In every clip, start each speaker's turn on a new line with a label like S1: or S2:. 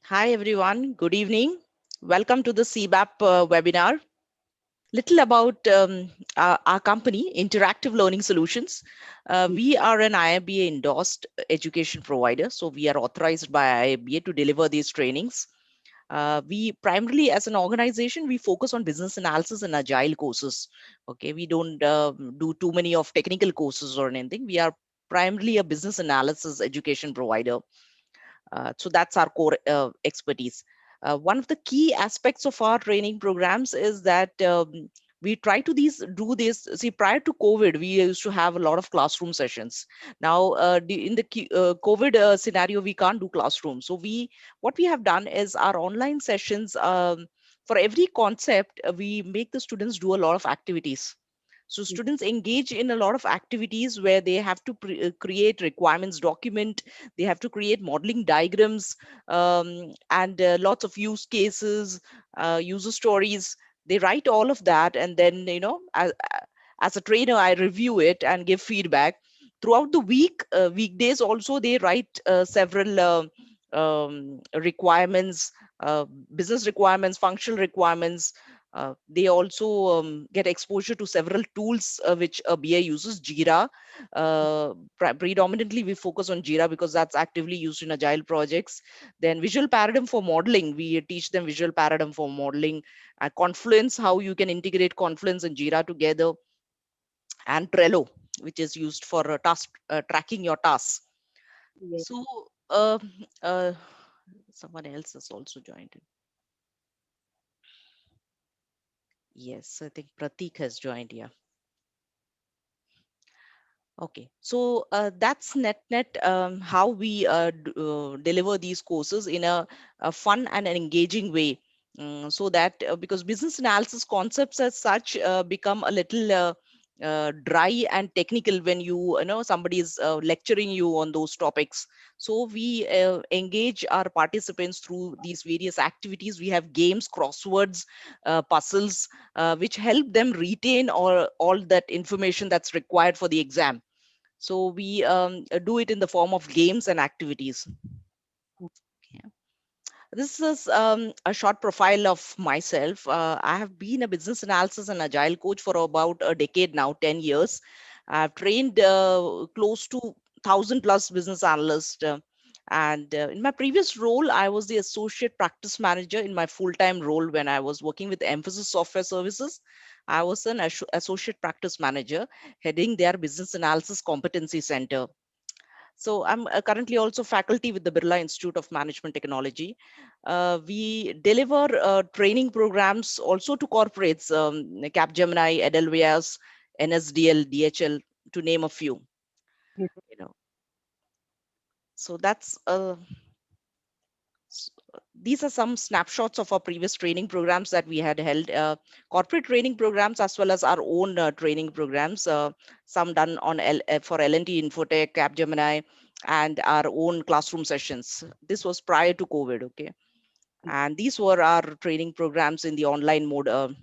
S1: Hi everyone, good evening. Welcome to the CBAP webinar. Little about our company, Interactive Learning Solutions. We are an IIBA endorsed education provider, so we are authorized by IIBA to deliver these trainings. We primarily, as an organization, we focus on business analysis and agile courses. Okay, we don't do too many of technical courses or anything. We are primarily a business analysis education provider. So that's our core expertise. One of the key aspects of our training programs is that we try to do this. See, prior to COVID, we used to have a lot of classroom sessions. Now, in the COVID scenario, we can't do classroom. So what we have done is our online sessions. For every concept, we make the students do a lot of activities, so students engage in a lot of activities where they have to create requirements document, they have to create modeling diagrams, and lots of use cases, user stories. They write all of that, and then as a trainer, I review it and give feedback. Throughout the weekdays also, they write several requirements, business requirements, functional requirements. They also get exposure to several tools which a BA uses. Jira, predominantly we focus on Jira because that's actively used in agile projects. Then visual paradigm for modeling, we teach them visual paradigm for modeling. Confluence, how you can integrate Confluence and Jira together. And Trello, which is used for task tracking your tasks. So uh, someone else has also joined in. Yes, I think Pratik has joined. Yeah. Okay, so that's net how we deliver these courses in a fun and an engaging way. So that because business analysis concepts as such become a little dry and technical when you know somebody is lecturing you on those topics. So we engage our participants through these various activities. We have games, crosswords, puzzles, which help them retain all that information that's required for the exam. So we do it in the form of games and activities. Yeah. This is a short profile of myself. I have been a business analysis and agile coach for about a decade now, 10 years. I've trained close to 1,000 plus business analysts. And in my previous role, I was the associate practice manager in my full time role when I was working with Emphasis Software Services. I was an associate practice manager heading their business analysis competency center. So I'm currently also faculty with the Birla Institute of Management Technology. We deliver training programs also to corporates, Capgemini, Edelweiss, NSDL, DHL, to name a few. You know, so these are some snapshots of our previous training programs that we had held, corporate training programs as well as our own training programs, some done on for L&T Infotech, Capgemini, and our own classroom sessions. This was prior to COVID, okay? And these were our training programs in the online mode.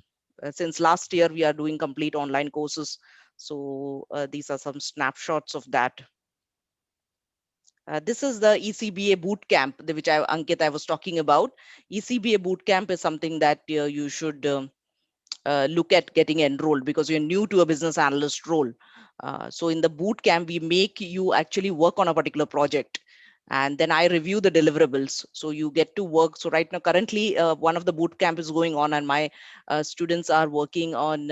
S1: Since last year, we are doing complete online courses. So these are some snapshots of that. This is the ECBA boot camp, which Ankit, I was talking about. ECBA boot camp is something that you should look at getting enrolled because you're new to a business analyst role. So in the boot camp, we make you actually work on a particular project. And then I review the deliverables. So you get to work. So right now, currently, one of the boot camp is going on, and my students are working on.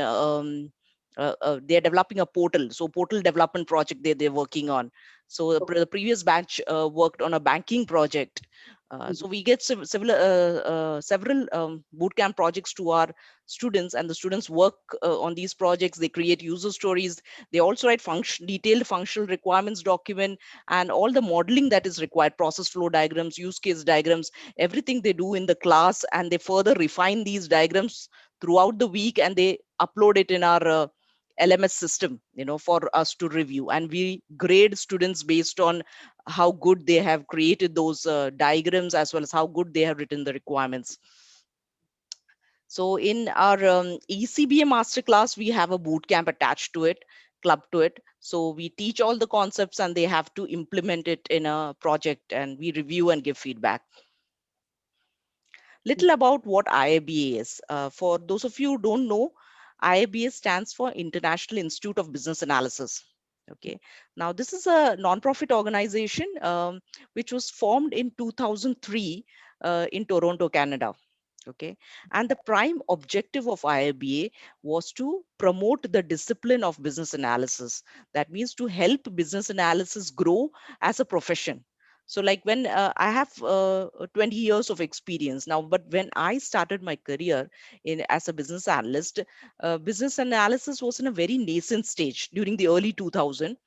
S1: They're developing a portal. So portal development project they're working on. So the previous batch worked on a banking project. So we get several bootcamp projects to our students, and the students work on these projects. They create user stories. They also write detailed functional requirements document, and all the modeling that is required, process flow diagrams, use case diagrams, everything they do in the class, and they further refine these diagrams throughout the week, and they upload it in our LMS system, for us to review. And we grade students based on how good they have created those diagrams as well as how good they have written the requirements. So in our ECBA masterclass, we have a boot camp attached to it, club to it. So we teach all the concepts and they have to implement it in a project, and we review and give feedback. Little about what IIBA is. For those of you who don't know, IIBA stands for International Institute of Business Analysis. Okay. Now, this is a non-profit organization which was formed in 2003 in Toronto, Canada. Okay. And the prime objective of IIBA was to promote the discipline of business analysis. That means to help business analysis grow as a profession. So, like when I have 20 years of experience now, but when I started my career in as a business analyst, business analysis was in a very nascent stage during the early 2000.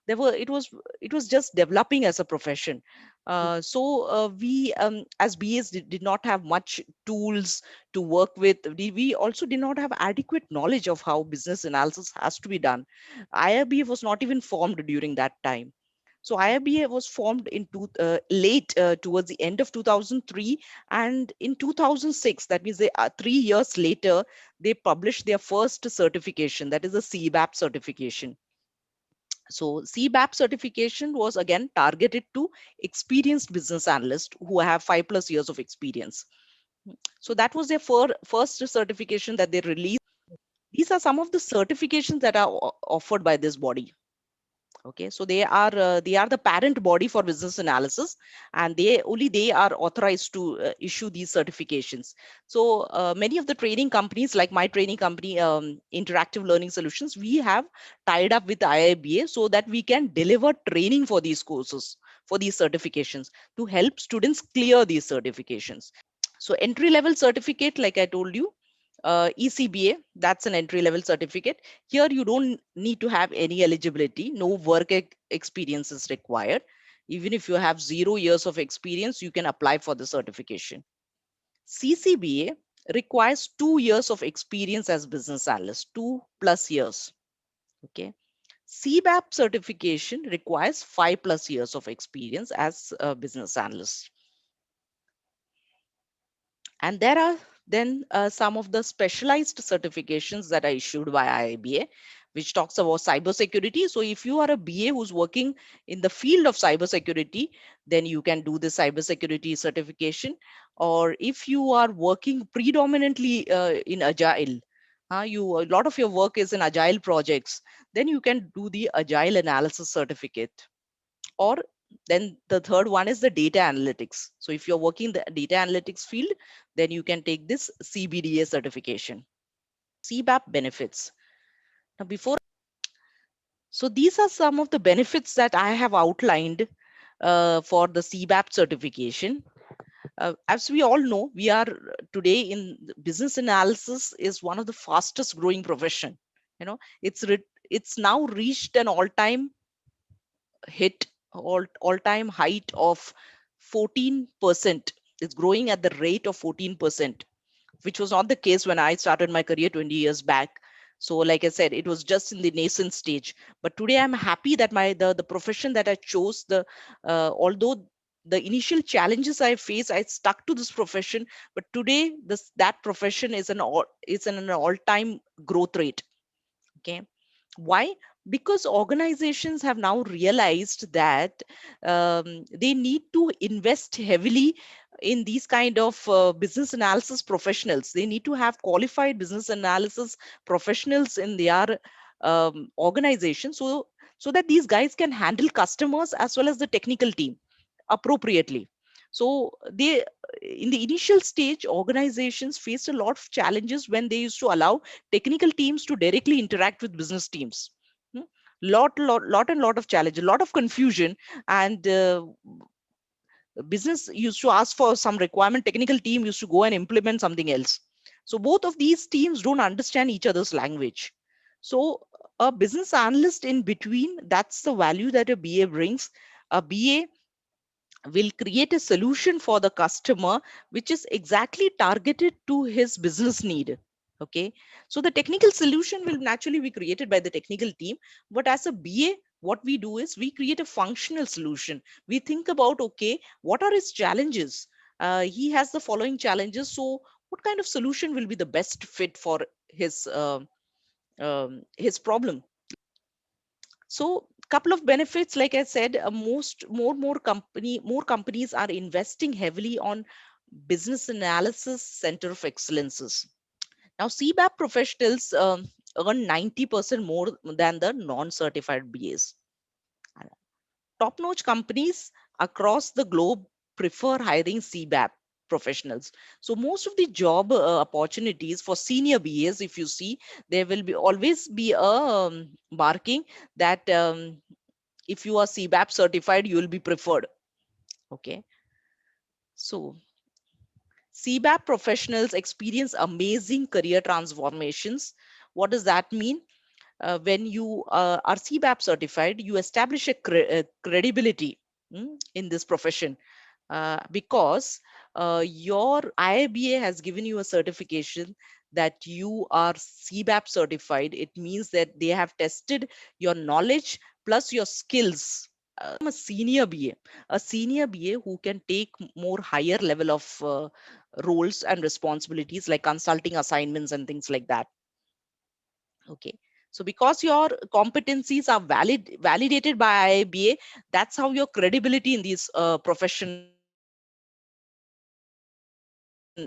S1: There were it was just developing as a profession. We as BAs did not have much tools to work with. We also did not have adequate knowledge of how business analysis has to be done. IRBA was not even formed during that time. So IRBA was formed in late towards the end of 2003, and in 2006, that means 3 years later, they published their first certification, that is a CBAP certification. So CBAP certification was again targeted to experienced business analysts who have 5+ years of experience. So that was their first certification that they released. These are some of the certifications that are offered by this body. Okay, so they are the parent body for business analysis, and they are authorized to issue these certifications. So many of the training companies, like my training company, Interactive Learning Solutions, we have tied up with IIBA so that we can deliver training for these courses, for these certifications, to help students clear these certifications. So entry level certificate, like I told you, ECBA, that's an entry level certificate. Here you don't need to have any eligibility, no work experience is required. Even if you have 0 years of experience, you can apply for the certification. CCBA requires 2 years of experience as business analyst, 2+ years. Okay. CBAP certification requires 5+ years of experience as a business analyst. And there are then some of the specialized certifications that are issued by IIBA, which talks about cybersecurity. So if you are a BA who's working in the field of cybersecurity, then you can do the cybersecurity certification. Or if you are working predominantly in Agile, a lot of your work is in Agile projects, then you can do the Agile analysis certificate. Or then the third one is the data analytics. So if you're working the data analytics field, then you can take this CBDA certification. CBAP benefits. Now before, so these are some of the benefits that I have outlined for the CBAP certification. As we all know, we are today in business analysis is one of the fastest growing profession. You know, it's now reached an hit all-time height of 14%. It's growing at the rate of 14%, which was not the case when I started my career 20 years back. So like I said, it was just in the nascent stage. But today I'm happy that the profession that I chose, the although the initial challenges I faced, I stuck to this profession. But today that profession is in an all-time growth rate. Okay. Why? Because organizations have now realized that they need to invest heavily in these kind of business analysis professionals. They need to have qualified business analysis professionals in their organization, so that these guys can handle customers as well as the technical team appropriately. So they in the initial stage, organizations faced a lot of challenges when they used to allow technical teams to directly interact with business teams. Hmm? Lot of challenge, a lot of confusion, and business used to ask for some requirement, technical team used to go and implement something else. So both of these teams don't understand each other's language. So a business analyst in between, that's the value that a BA brings. A BA will create a solution for the customer which is exactly targeted to his business need. Okay, so the technical solution will naturally be created by the technical team, but as a BA, what we do is we create a functional solution. We think about, okay, what are his challenges? He has the following challenges, so what kind of solution will be the best fit for his problem? So couple of benefits, like I said, more companies are investing heavily on Business Analysis Center of Excellences. Now, CBAP professionals earn 90% more than the non-certified BAs. Top-notch companies across the globe prefer hiring CBAP professionals. So most of the job opportunities for senior BAs, if you see, there will be always be a marking that if you are CBAP certified, you will be preferred. Okay. So CBAP professionals experience amazing career transformations. What does that mean? When you are CBAP certified, you establish a credibility in this profession because your IIBA has given you a certification that you are CBAP certified. It means that they have tested your knowledge plus your skills. A senior BA who can take more higher level of roles and responsibilities like consulting assignments and things like that. Okay. So because your competencies are validated by IIBA, that's how your credibility in this profession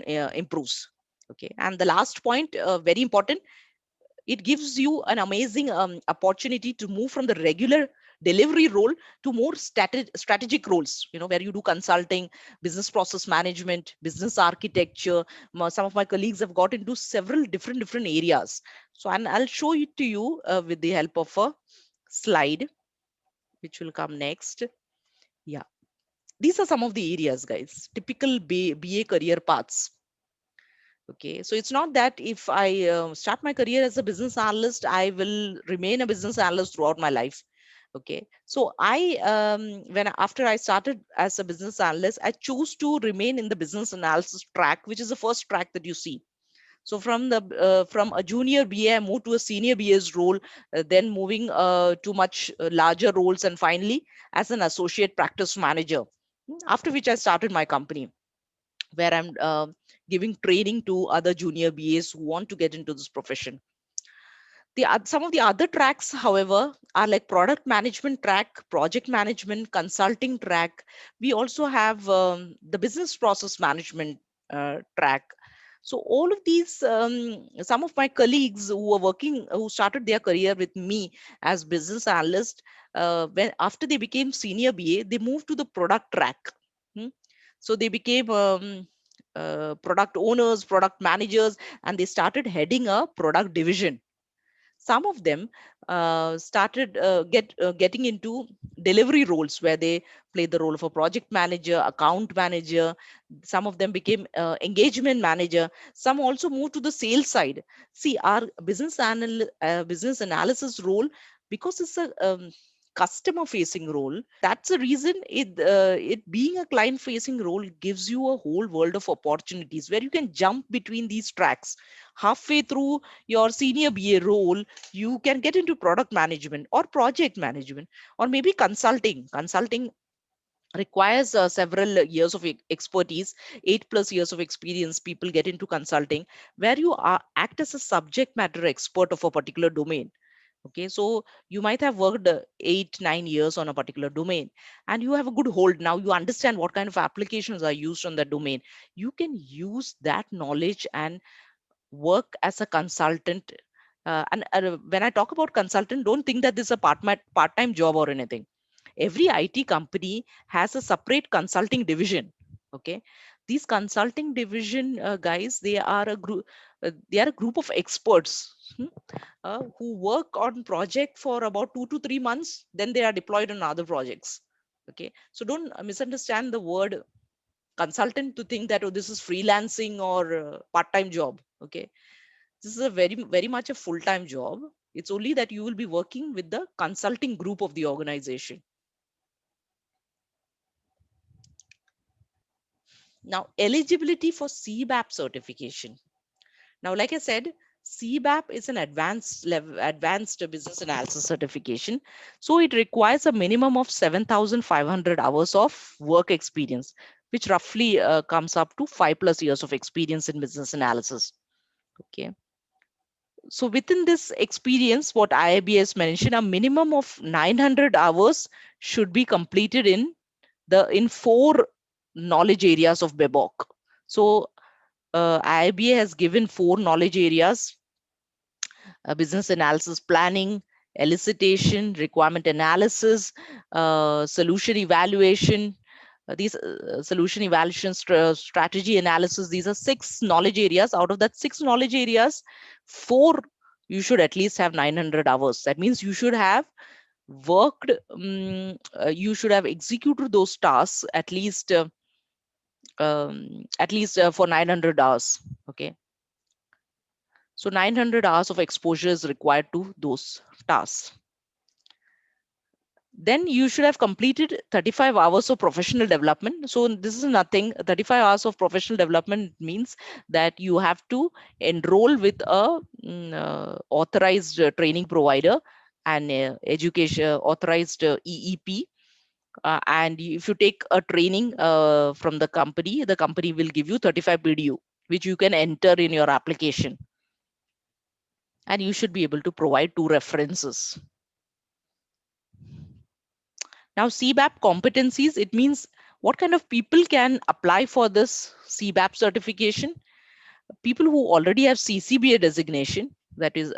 S1: improves. Okay. And the last point, very important, it gives you an amazing opportunity to move from the regular delivery role to more strategic roles, where you do consulting, business process management, business architecture. Some of my colleagues have got into several different areas. So, and I'll show it to you with the help of a slide which will come next. Yeah, these are some of the areas, guys. Typical BA career paths. Okay, so it's not that if I start my career as a business analyst, I will remain a business analyst throughout my life. Okay, so after I started as a business analyst, I choose to remain in the business analysis track, which is the first track that you see. So from a junior BA, I moved to a senior BA's role, then moving to much larger roles, and finally as an associate practice manager. After which I started my company where I'm giving training to other junior BAs who want to get into this profession. Some of the other tracks, however, are like product management track, project management, consulting track. We also have the business process management track. So all of these, some of my colleagues who started their career with me as business analyst, when after they became senior BA, they moved to the product track. Hmm. So they became product owners, product managers, and they started heading a product division. Some of them started getting into delivery roles where they played the role of a project manager, account manager. Some of them became engagement manager. Some also moved to the sales side. See, our business analysis role, because it's a customer facing role, that's the reason it being a client facing role gives you a whole world of opportunities where you can jump between these tracks. Halfway through your senior BA role, you can get into product management or project management or maybe consulting. Consulting requires several years of expertise, 8+ years of experience. People get into consulting where you act as a subject matter expert of a particular domain. Okay, so you might have worked 8 9 years on a particular domain and you have a good hold. Now you understand what kind of applications are used on that domain. You can use that knowledge and work as a consultant. And when I talk about consultant, don't think that this is a part-time job or anything. Every IT company has a separate consulting division. Okay, these consulting division guys, they are a group of experts who work on project for about 2 to 3 months, then they are deployed on other projects. Okay, so don't misunderstand the word consultant to think that, oh, this is freelancing or part-time job. Okay, this is a very much a full-time job. It's only that you will be working with the consulting group of the organization. Now, eligibility for CBAP certification. Now, like I said, CBAP is an advanced business analysis certification. So it requires a minimum of 7,500 hours of work experience, which roughly comes up to 5+ years of experience in business analysis. Okay. So within this experience, what IIBS mentioned, a minimum of 900 hours should be completed in four knowledge areas of BEBOK. So IIBA has given 4 knowledge areas: business analysis planning, elicitation, requirement analysis, solution evaluation. These solution evaluation, strategy analysis, these are 6 knowledge areas. Out of that 6 knowledge areas, 4 you should at least have 900 hours. That means you should have worked, you should have executed those tasks at least for 900 hours. Okay, so 900 hours of exposure is required to those tasks. Then you should have completed 35 hours of professional development. So this is nothing. 35 hours of professional development means that you have to enroll with a authorized training provider and education authorized EEP. And if you take a training from the company will give you 35 PDU, which you can enter in your application, and you should be able to provide 2 references. Now, CBAP competencies, it means what kind of people can apply for this CBAP certification. People who already have CCBA designation, that is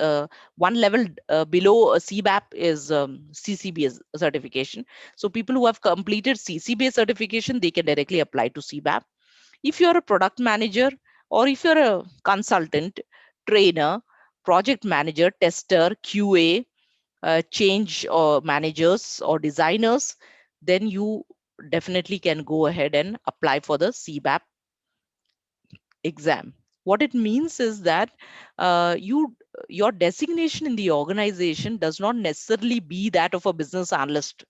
S1: one level below a CBAP is CCBA certification. So people who have completed CCBA certification, they can directly apply to CBAP. If you're a product manager, or if you're a consultant, trainer, project manager, tester, QA, change or managers or designers, then you definitely can go ahead and apply for the CBAP exam. What it means is that your designation in the organization does not necessarily be that of a business analyst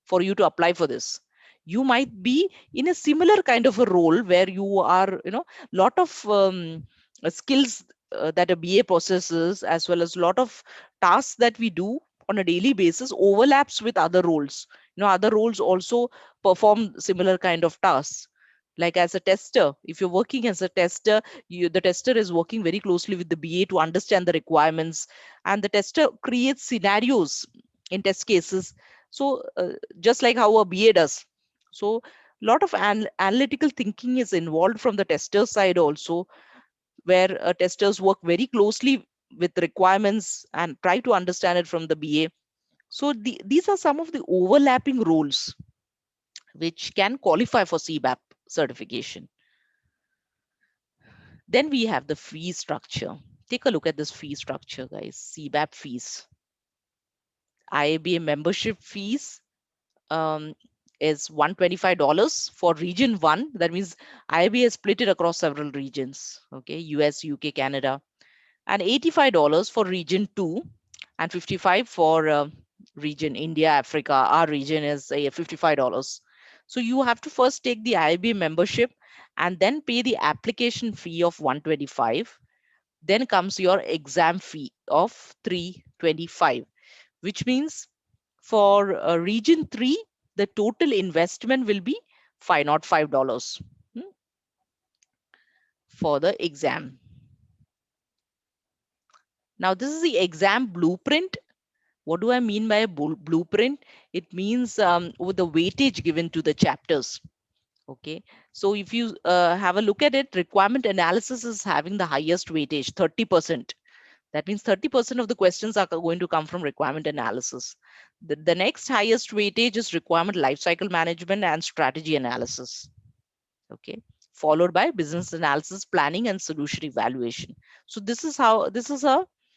S1: for you to apply for this. You might be in a similar kind of a role where you are, lot of skills that a BA possesses, as well as lot of tasks that we do on a daily basis overlaps with other roles. Other roles also perform similar kind of tasks. Like as a tester, if you're working as a tester, the tester is working very closely with the BA to understand the requirements, and the tester creates scenarios in test cases. So just like how a BA does. So a lot of analytical thinking is involved from the tester side also, where testers work very closely with requirements and try to understand it from the BA. So these are some of the overlapping roles which can qualify for CBAP certification. Then we have the fee structure. Take a look at this fee structure, guys. CBAP fees. IABA membership fees um, is $125 for region 1. That means IABA is split it across several regions. Okay, US, UK, Canada. And $85 for region 2, and 55 for region India, Africa. Our region is $55. So you have to first take the IABA membership and then pay the application fee of 125. Then comes your exam fee of 325, which means for region 3, the total investment will be $505 for the exam. Now, this is the exam blueprint. What do I mean by a blueprint? It means with the weightage given to the chapters. Okay, so if you have a look at it, requirement analysis is having the highest weightage, 30%. That means 30% of the questions are going to come from requirement analysis. The next highest weightage is requirement lifecycle management and strategy analysis. Okay, followed by business analysis, planning, and solution evaluation. So this is how the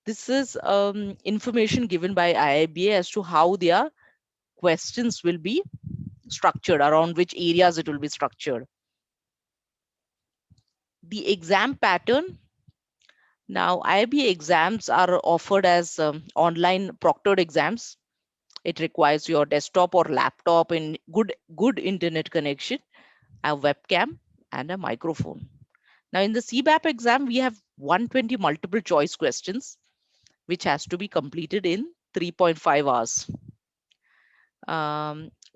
S1: this is information given by IIBA as to how their questions will be structured, around which areas it will be structured. The exam pattern. Now, IIBA exams are offered as online proctored exams. It requires your desktop or laptop in good internet connection, a webcam, and a microphone. Now, in the CBAP exam, we have 120 multiple choice questions, which has to be completed in 3.5 hours.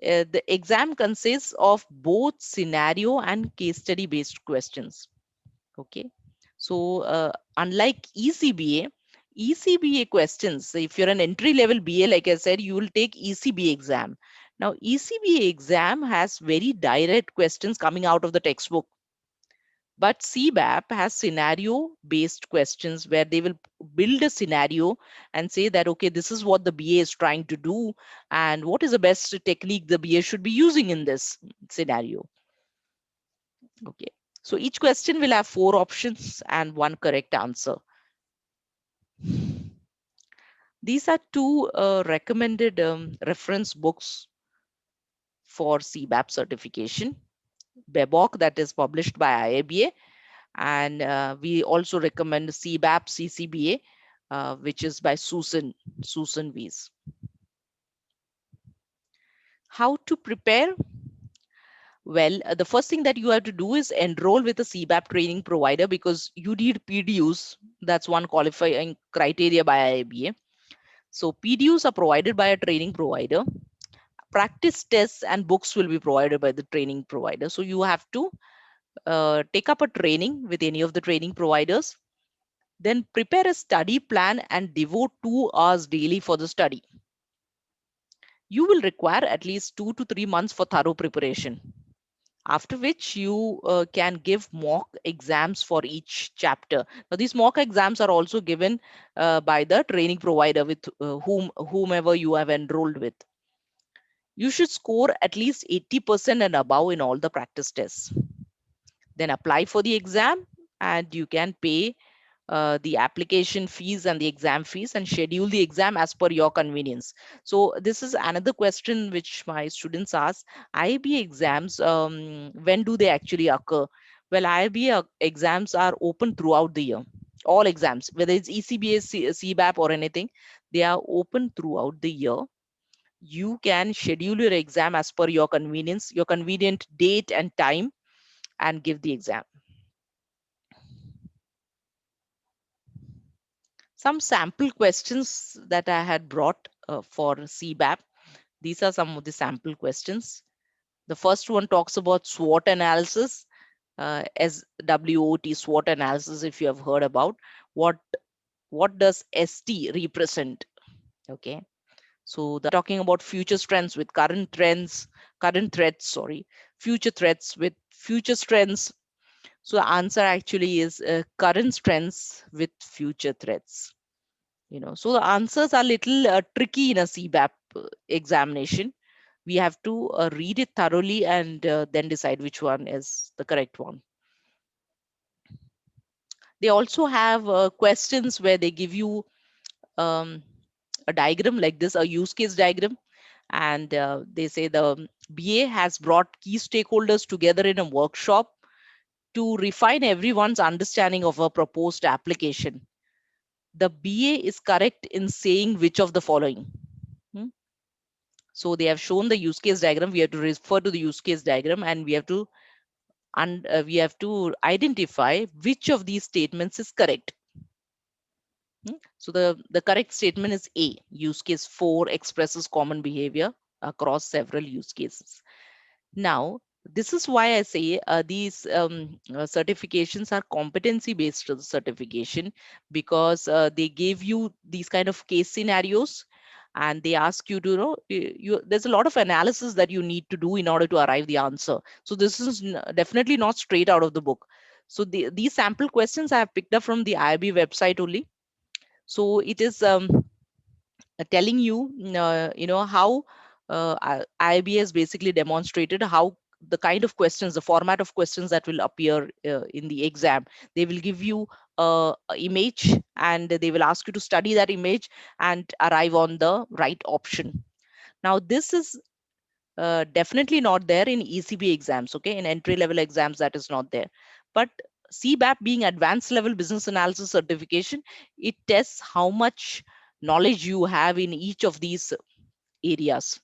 S1: The exam consists of both scenario and case study based questions. Okay, so unlike ECBA questions, if you're an entry level BA, like I said, you will take ECBA exam. Now, ECBA exam has very direct questions coming out of the textbook, but CBAP has scenario based questions where they will build a scenario and say that, okay, this is what the BA is trying to do, and what is the best technique the BA should be using in this scenario. Okay. So each question will have 4 options and 1 correct answer. These are 2 recommended reference books for CBAP certification. BEBOK, that is published by IABA, and we also recommend CBAP CCBA, which is by Susan Weiss. How to prepare? Well, the first thing that you have to do is enroll with a CBAP training provider, because you need PDUs. That's one qualifying criteria by IABA. So PDUs are provided by a training provider. Practice tests and books will be provided by the training provider. So you have to take up a training with any of the training providers. Then prepare a study plan and devote 2 hours daily for the study. You will require at least 2 to 3 months for thorough preparation, after which you can give mock exams for each chapter. Now, these mock exams are also given by the training provider with whomever you have enrolled with. You should score at least 80% and above in all the practice tests. Then apply for the exam, and you can pay the application fees and the exam fees and schedule the exam as per your convenience. So this is another question which my students ask. IB exams, when do they actually occur? Well, IB exams are open throughout the year. All exams, whether it's ECBA, CBAP or anything, they are open throughout the year. You can schedule your exam as per your convenience, your convenient date and time, and give the exam. Some sample questions that I had brought for CBAP. These are some of the sample questions. The first one talks about SWOT analysis, SWOT, SWOT analysis, if you have heard about. What what does ST represent? Okay. So the talking about future trends with current threats, sorry, future threats with future trends. So the answer actually is current trends with future threats. So the answers are little tricky in a CBAP examination. We have to read it thoroughly and then decide which one is the correct one. They also have questions where they give you um, a diagram like this, a use case diagram, and they say the BA has brought key stakeholders together in a workshop to refine everyone's understanding of a proposed application. The BA is correct in saying which of the following. Hmm? So they have shown the use case diagram. We have to refer to the use case diagram, and we have to identify which of these statements is correct. So the correct statement is A. Use case 4 expresses common behavior across several use cases. Now, this is why I say these certifications are competency based certification, because they give you these kind of case scenarios, and they ask you to there's a lot of analysis that you need to do in order to arrive the answer. So this is definitely not straight out of the book. So these sample questions I have picked up from the IIB website only. So it is telling you, how IIB has basically demonstrated how the kind of questions, the format of questions that will appear in the exam. They will give you a image, and they will ask you to study that image and arrive on the right option. Now, this is definitely not there in ECB exams, okay? In entry level exams, that is not there. But CBAP, being advanced level business analysis certification, it tests how much knowledge you have in each of these areas.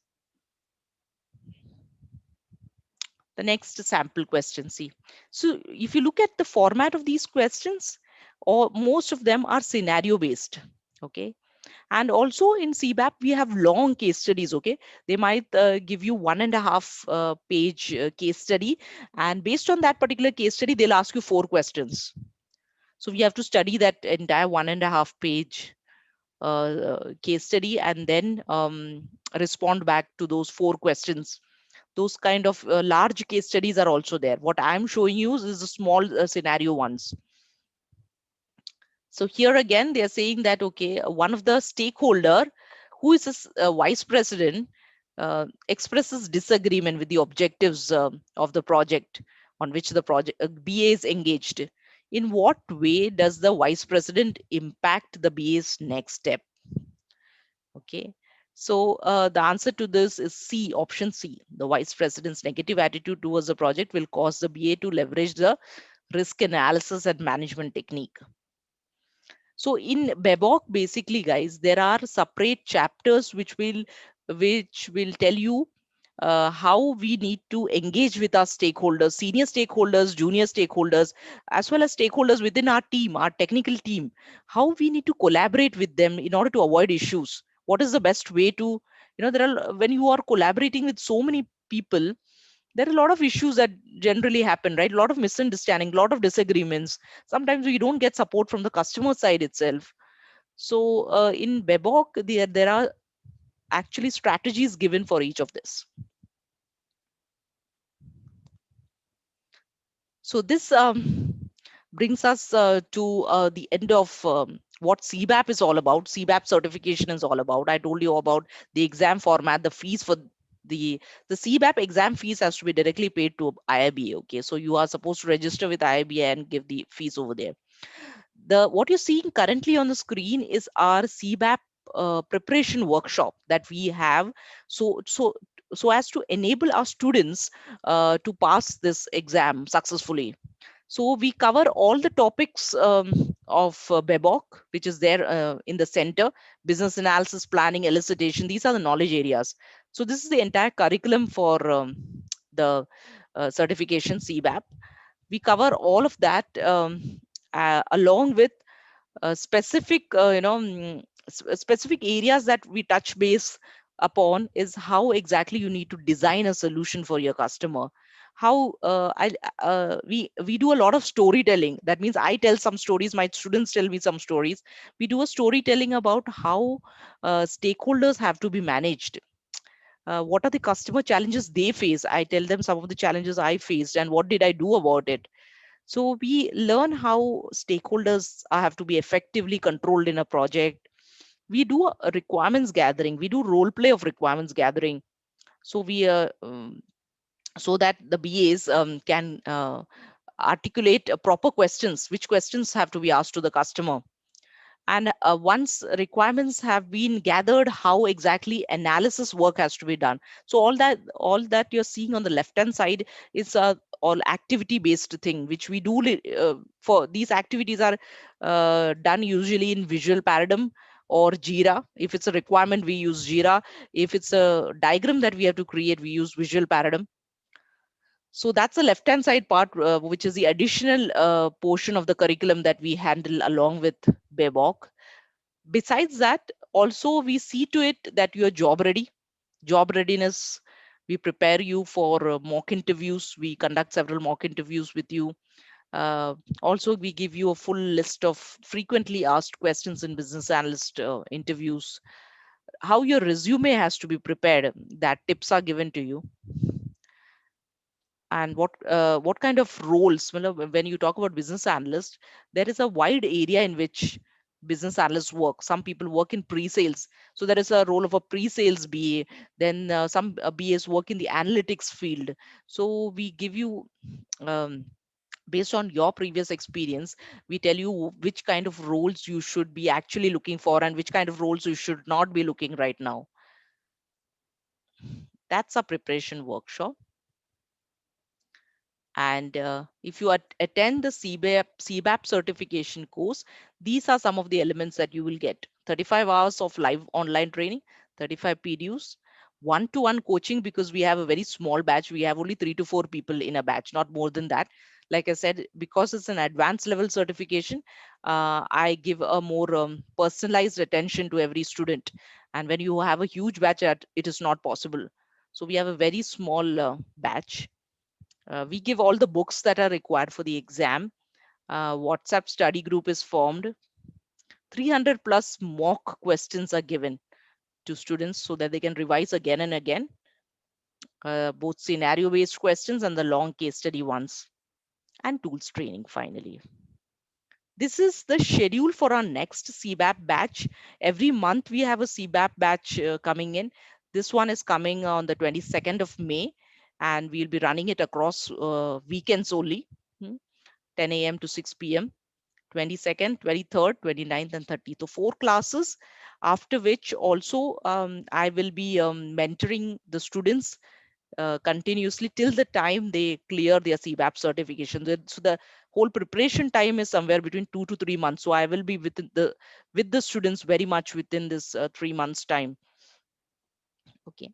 S1: The next sample question, see. So if you look at the format of these questions, or most of them are scenario based, okay? And also in CBAP, we have long case studies, okay? They might give you 1.5 page case study, and based on that particular case study, they'll ask you 4 questions. So we have to study that entire 1.5 page case study and then respond back to those 4 questions. Those kind of large case studies are also there. What I'm showing you is the small scenario ones. So here again, they are saying that, okay, one of the stakeholder who is a vice president expresses disagreement with the objectives of the project on which the project BA is engaged. In what way does the vice president impact the BA's next step? Okay. So the answer to this is C, option C. The vice president's negative attitude towards the project will cause the BA to leverage the risk analysis and management technique. So in Bebok, basically, guys, there are separate chapters which will tell you how we need to engage with our stakeholders, senior stakeholders, junior stakeholders, as well as stakeholders within our team, our technical team, how we need to collaborate with them in order to avoid issues. What is the best way to, there are, when you are collaborating with so many people, there are a lot of issues that generally happen, right? A lot of misunderstanding, a lot of disagreements. Sometimes we don't get support from the customer side itself. So in Bebok, there are actually strategies given for each of this. So this brings us to the end of what CBAP is all about. CBAP certification is all about. I told you about the exam format, the fees for the CBAP exam fees has to be directly paid to IIBA. Okay, so you are supposed to register with IIBA and give the fees over there. The what you're seeing currently on the screen is our CBAP preparation workshop that we have. So as to enable our students to pass this exam successfully. So we cover all the topics of BEBOK, which is there in the center: business analysis, planning, elicitation. These are the knowledge areas. So this is the entire curriculum for the certification CBAP. We cover all of that along with specific, specific areas that we touch base upon is how exactly you need to design a solution for your customer. How we do a lot of storytelling. That means I tell some stories, my students tell me some stories. We do a storytelling about how stakeholders have to be managed. What are the customer challenges they face? I tell them some of the challenges I faced and what did I do about it. So we learn how stakeholders have to be effectively controlled in a project. We do a requirements gathering. We do role play of requirements gathering. So we so that the BAs can articulate proper questions. Which questions have to be asked to the customer? And once requirements have been gathered, how exactly analysis work has to be done. So all that you're seeing on the left hand side is all activity based thing which we do. For these activities are done usually in visual paradigm or Jira. If it's a requirement, we use Jira. If it's a diagram that we have to create, we use visual paradigm. So that's the left hand side part, which is the additional portion of the curriculum that we handle along with Bebok. Besides that, also we see to it that you are job ready. Job readiness, we prepare you for mock interviews. We conduct several mock interviews with you. Also, we give you a full list of frequently asked questions in business analyst interviews. How your resume has to be prepared, that tips are given to you. And what kind of roles, when you talk about business analyst, there is a wide area in which business analysts work. Some people work in pre-sales, so there is a role of a pre-sales BA. Then some BAs work in the analytics field. So we give you um, based on your previous experience, we tell you which kind of roles you should be actually looking for and which kind of roles you should not be looking right now. That's a preparation workshop. And if you attend the CBAP certification course, these are some of the elements that you will get: 35 hours of live online training, 35 PDUs, one-to-one coaching, because we have a very small batch. We have only 3 to 4 people in a batch, not more than that. Like I said, because it's an advanced level certification, I give a more personalized attention to every student. And when you have a huge batch, it is not possible. So we have a very small batch. We give all the books that are required for the exam. WhatsApp study group is formed. 300 plus mock questions are given to students so that they can revise again and again, both scenario based questions and the long case study ones, and tools training finally. This is the schedule for our next CBAP batch. Every month we have a CBAP batch coming in. This one is coming on the 22nd of May, and we'll be running it across weekends only, 10 a.m. to 6 p.m. 22nd, 23rd, 29th, and 30th. So 4 classes, after which also I will be mentoring the students continuously till the time they clear their CBAP certification. So the whole preparation time is somewhere between 2 to 3 months. So I will be with the students very much within this 3 months time. Okay,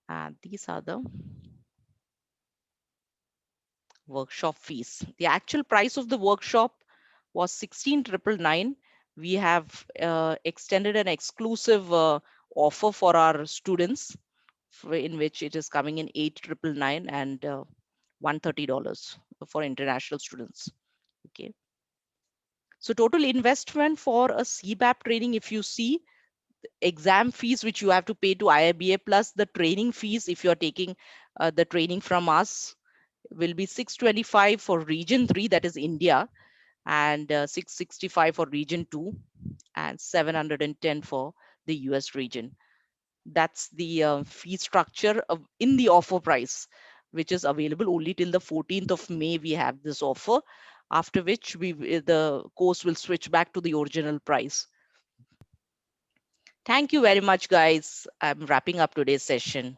S1: and these are the workshop fees. The actual price of the workshop was 16,999. We have extended an exclusive offer for our students, in which it is coming in 8,999 and $130 for international students. Okay. So total investment for a CBAP training, if you see, exam fees which you have to pay to IIBA plus the training fees if you're taking the training from us will be 625 for region 3, that is India, and 665 for region 2, and 710 for the US region. That's the fee structure in the offer price, which is available only till the 14th of May. We have this offer, after which the course will switch back to the original price. Thank you very much, guys. I'm wrapping up today's session.